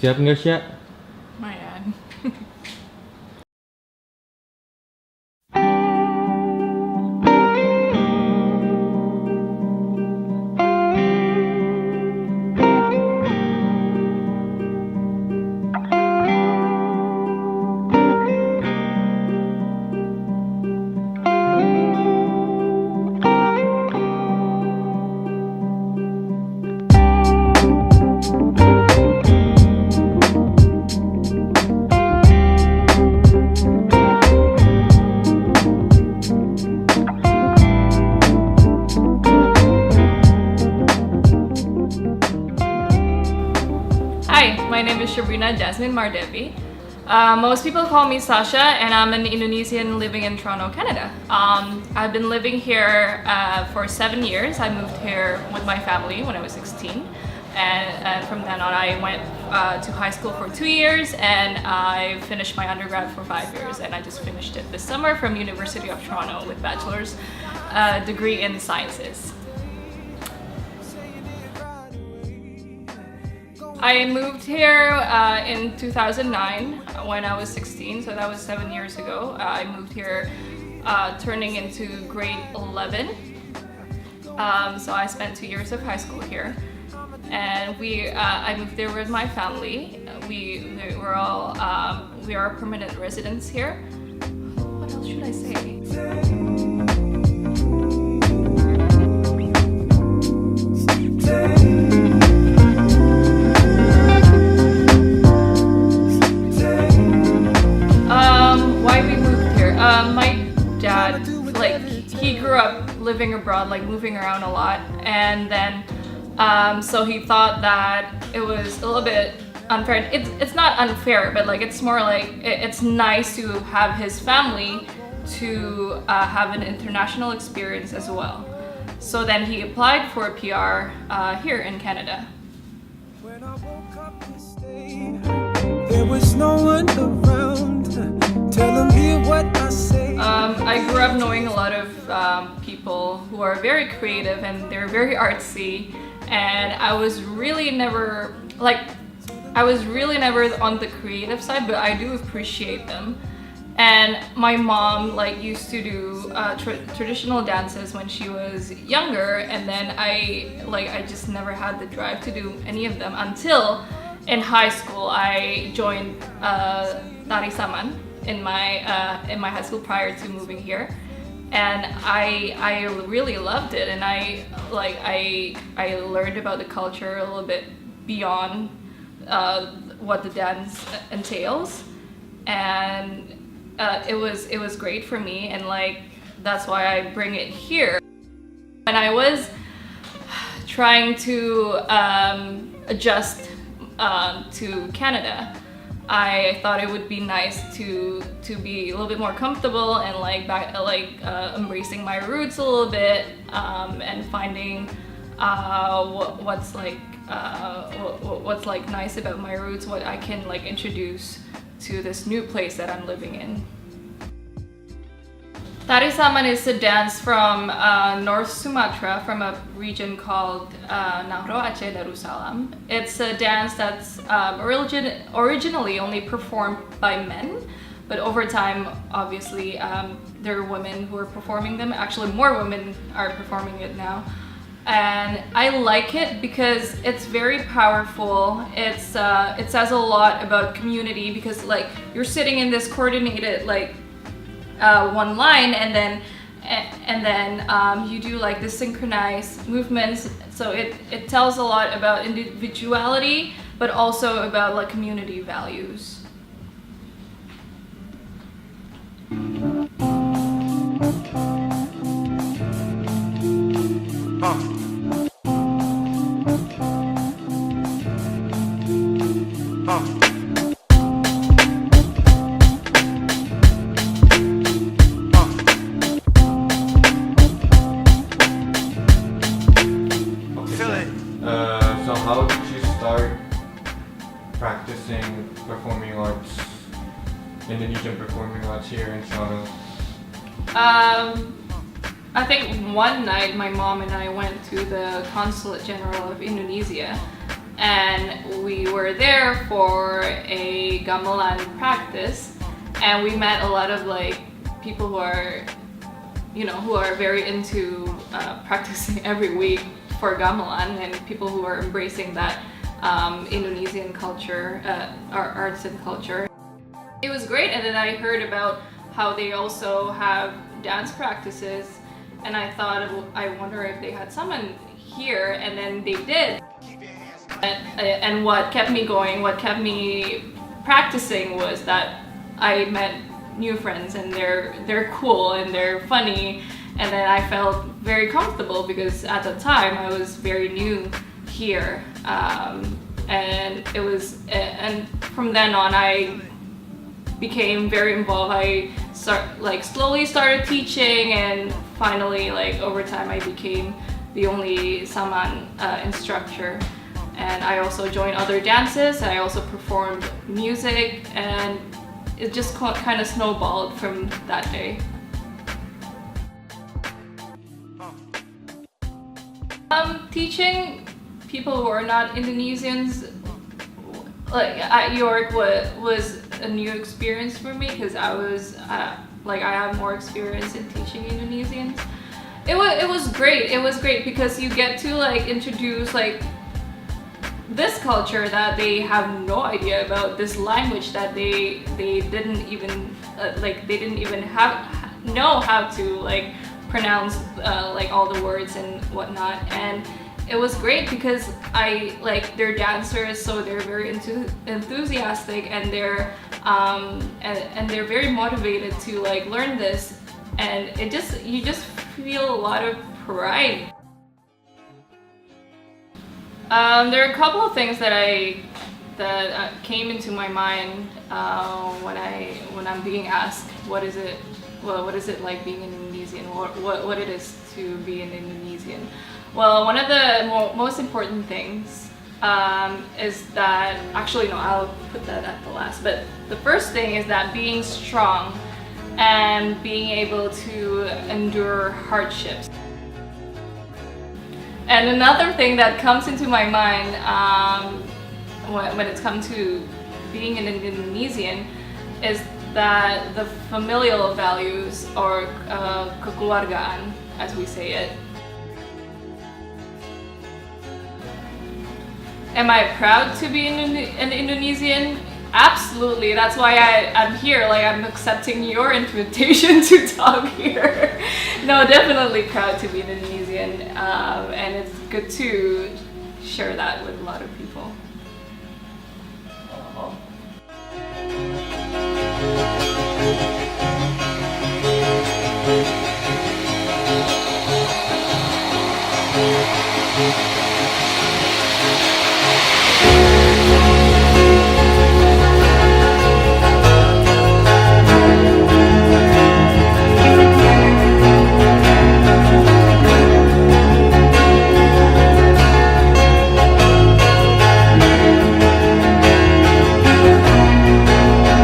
Siap nggak, Sya? Lumayan. Hi, my name is Shabrina Jasmine Mardevi. Most people call me Sasha, and I'm an Indonesian living in Toronto, Canada. I've been living here for 7 years. I moved here with my family when I was 16, and from then on I went to high school for 2 years, and I finished my undergrad for 5 years, and I just finished it this summer from University of Toronto with bachelor's degree in sciences. I moved here in 2009 when I was 16, so that was 7 years ago. I moved here turning into grade 11. So I spent 2 years of high school here, and I moved there with my family. We are permanent residents here. What else should I say? Why we moved here? My dad, he grew up living abroad, moving around a lot, and then so he thought that it was a little bit unfair. It's not unfair, but it's more it's nice to have his family to have an international experience as well. So then he applied for a PR here in Canada. When I woke up this day, there was no one around telling me what I say. I grew up knowing a lot of people who are very creative and they're very artsy, and I was really never on the creative side, but I do appreciate them. And my mom used to do traditional dances when she was younger, and then I just never had the drive to do any of them until in high school I joined Tari Saman in my high school prior to moving here, and I really loved it, and I learned about the culture a little bit beyond what the dance entails, and it was great for me, and that's why I bring it here. When I was trying to adjust to Canada, I thought it would be nice to be a little bit more comfortable and embracing my roots a little bit, and finding what's nice about my roots, what I can introduce to this new place that I'm living in. Tari Saman is a dance from North Sumatra, from a region called Nahro Aceh Darussalam. It's a dance that's originally only performed by men, but over time, obviously, there are women who are performing them. Actually, more women are performing it now. And I like it because it's very powerful. It says a lot about community, because you're sitting in this coordinated one line, and then you do the synchronized movements. So it tells a lot about individuality, but also about community values. So how did you start practicing performing arts, Indonesian performing arts here in Toronto? I think one night my mom and I went to the Consulate General of Indonesia, and we were there for a gamelan practice, and we met a lot of like people who are, you know, who are very into practicing every week for gamelan, and people who are embracing that Indonesian culture, our arts and culture. It was great, and then I heard about how they also have dance practices, and I thought, I wonder if they had someone here, and then they did. And what kept me going, what kept me practicing was that I met new friends, and they're cool and they're funny, and then I felt very comfortable because at the time I was very new here, and it was, and from then on I became very involved. I slowly started teaching, and finally, like over time, I became the only Saman instructor. And I also joined other dances, and I also performed music, and it just kind of snowballed from that day. Teaching people who are not Indonesians, like at York, was a new experience for me, because I was I have more experience in teaching Indonesians. It was great. It was great because you get to like introduce like this culture that they have no idea about, this language that they didn't even know how to like pronounce like all the words and whatnot. And it was great because I like their dancers, so they're very enthusiastic, and they're very motivated to like learn this, and you just feel a lot of pride. There are a couple of things that came into my mind when I'm being asked what is it like being an Indonesian, what it is to be an Indonesian. Well, one of the most important things is that, actually no, I'll put that at the last, but the first thing is that being strong and being able to endure hardships. And another thing that comes into my mind when it's come to being an Indonesian is that the familial values, or kekeluargaan as we say it. Am I proud to be an Indonesian? Absolutely. That's why I'm here. Like, I'm accepting your invitation to talk here. No, definitely proud to be an Indonesian, and it's good to share that with a lot of people. Oh.